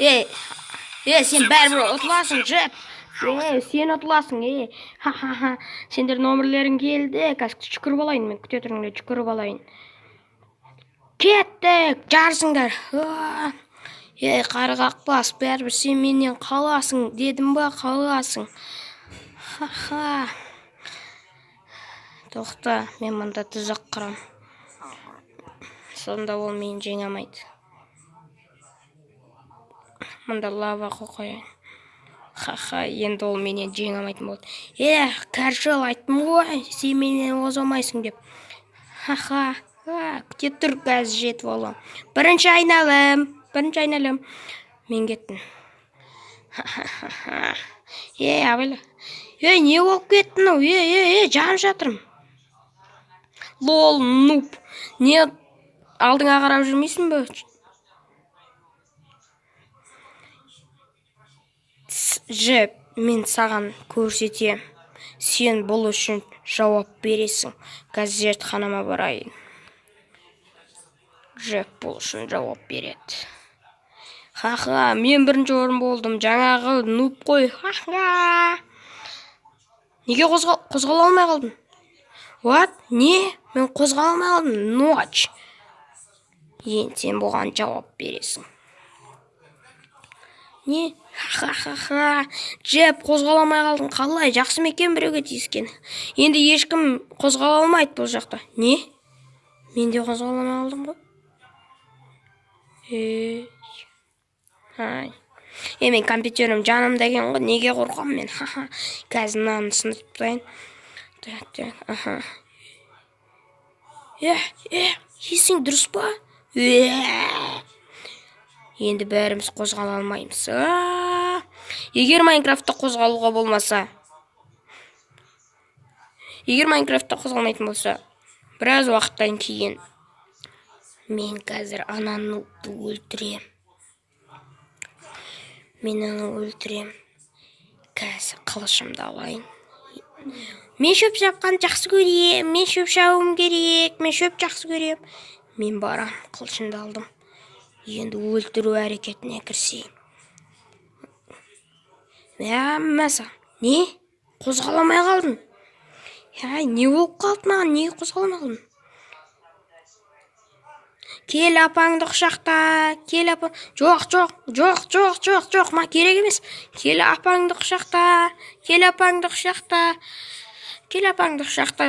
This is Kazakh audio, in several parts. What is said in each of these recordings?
Сен бәрібір ұтыласың, Джеб. Сен ұтыласың, Ха-ха-ха. Сендер номерлерің келді. Қазір жүгіріп алайын, мен күте тұрыңдар, жүгіріп алайын. Кеттік, жарысыңдар. Қары қақпас, бәрібір сен менен қаласың, дедім ба, қаласың. Ха-ха. Тоқта, мен мұнда тұзақ құрам. Сонда ол мені жеңе алмайды. Мұнда лава қойын. Ха-ха, енді ол менен жеңе алмайтын болды. Кәршіл айттым ғой, сен менен оза алмайсың деп. Ха-ха, күте тұр, қазір жетіп олам. Бірінші айналым. Мен кеттім. Ха-ха-ха. Абайла. Не болып кеттің ау? Жанып жатырмын. Лол, нуп. Не алдыңа қарап жүрмейсің бе? Джеб, мен саған көрсетем. Сен бұл үшін жауап бересің. Қазір зертханама барайын. Джеб бұл үшін жауап береді. Ха-ха, мен бірінші орын болдым. Жаңағы нуп қой. Ха-ха. Неге қозғала алмай қалдым? What? Не? Мен қозғала алмай қалдым. Ноч. Сен бұған жауап бересің. Не? Ха-ха-ха. Джеб, қозғала алмай қалдың. Қалай? Жақсы мекен біреуге тиіскен. Енді ешкім қозғала алмайды бұл жақта. Не? Мен де қозғала алмай қалдым ғой. Мен компьютерім жаным деген ғой, неге қорқам мен? Қазір мынаны сынып тастайын. Есің дұрыс па? Енді бәріміз қозғала алмаймыз. Егер Майнкрафтта қозғалуға болмаса, егер Майнкрафтта қозғалмайтын болса, біраз уақыттан кейін мен қазір ананы өлтірем. Қазір қылышымды алайын. Мен шөп шапқан жақсы көрем. Мен шөп шауым керек. Мен шөп жақсы көрем. Мен барам, қылышымды алдым. Енді өлтіру әрекетіне кірсейін. Мәса, не? Қозғаламай қалдың? Не болып қалды маған? Неге қозғаламай қалдың? Кел апаңды құшақта, жоқ, ма керек емес. Кел апаңды құшақтай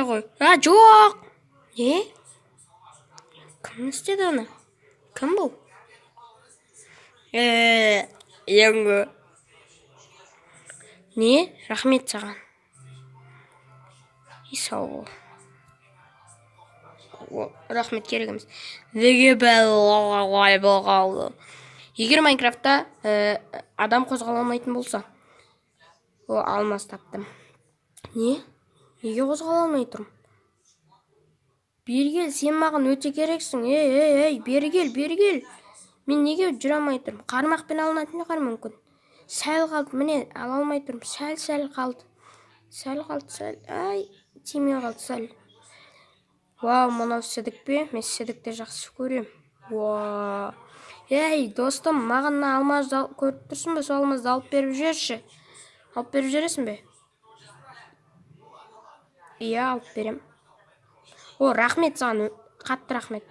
ғой. Жоқ. Кім істеді оны? Кім бұл? Еңгі. Не? Рахмет саған. Сау бол. Рахмет, керек емес. Егер Майнкрафтта адам қозғала алмайтын болса, алмас таптым. Не? Неге қозғала алмай тұрмын? Бергел, сен маған өте керексің. Бергел. Мен неге жүре алмай тұрмын? Қармақпен алынатын шығар мүмкін. Сәл қалды, міне, ала алмай тұрмын. Сәл қалды. Тимей қалды, сәл. Вау, мұнау сідік пе? Мен сідікті жақсы көрем. Достым, маған алмазды көріп тұрсың ба? Сол алмазды алып беріп жүрші. Алып беріп жүресің бе? Алып берем. Рахмет саған, қатты рахмет.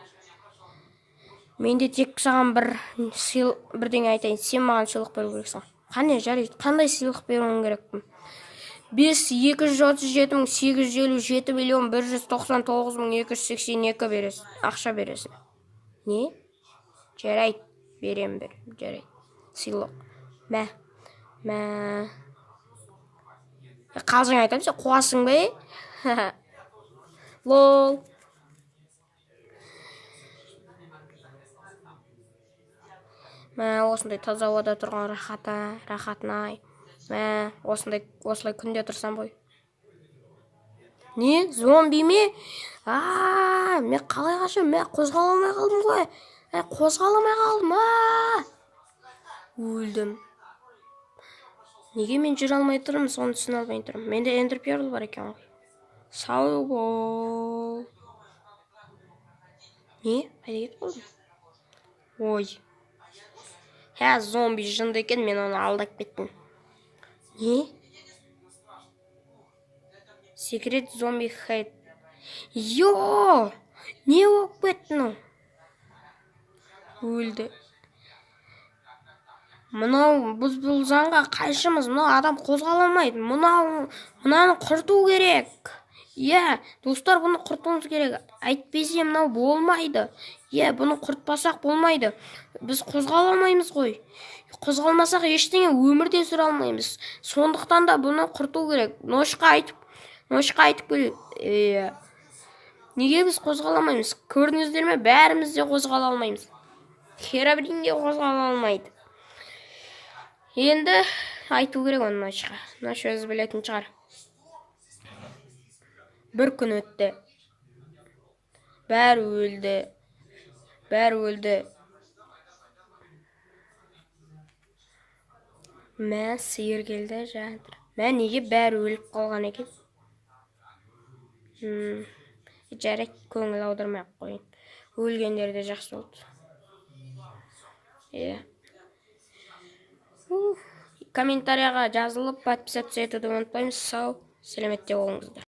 Мен де тек саған бірдеңе айтайын. Сен маған сыйлық беру керексің. Қане, жарайды. Қандай сыйлық беруің керекпін? 5,237,857,199,282 бересің. Ақша бересің. Не? Жарайды. Берем. Жарайды. Сыйлық. Мә. Қалжың айтам, сен қуасың бе? Лол. Осындай таза ауада тұрған рахатына. Осылай күнде тұрсам ғой. Не? Зомби ме? Мен қалай қашам? Мен қозғаламай қалдым ғой. Өлдім. Неге мен жүре алмай тұрмын? Соны түсіне алмай тұрмын. Менде Ender Pearl бар екен ғой. Сау бол. Не? Қайда кетіп қалдым? Зомби жынды екен, мен оны алдап кеттім. Не? Секрет зомби хайт. Йо! Не болып кетті мынау? Өлді. Мынау біз бұл заңға қайшымыз. Мынау адам қозғала алмайды. Мынаны құрту керек. Достар, бұны құртуымыз керек. Әйтпесе мынау болмайды. Бұны құртпасақ болмайды. Біз қозғала алмаймыз ғой. Қозғалмасақ ештеңе өмірде сүре алмаймыз. Сондықтан да бұны құрту керек. Ношқа айтып кел. Неге біз қозғала алмаймыз? Көрдіңіздер ме? Бәріміз де қозғала алмаймыз. Херабрин де қозғала алмайды. Енді айту керек оны Ношқа. Нош өзі білетін шығар. Бір күн өтті. Бәрі өлді. Мә, сиыр келді жатыр. Мә, неге бәрі өліп қалған екен? Жарайды, көңіл аудармай қойын. Өлгендер де жақсы болды. Комментарияға жазылып, подписаться етуді ұмытпаймыз. Сау, сәлеметте болыңыздар.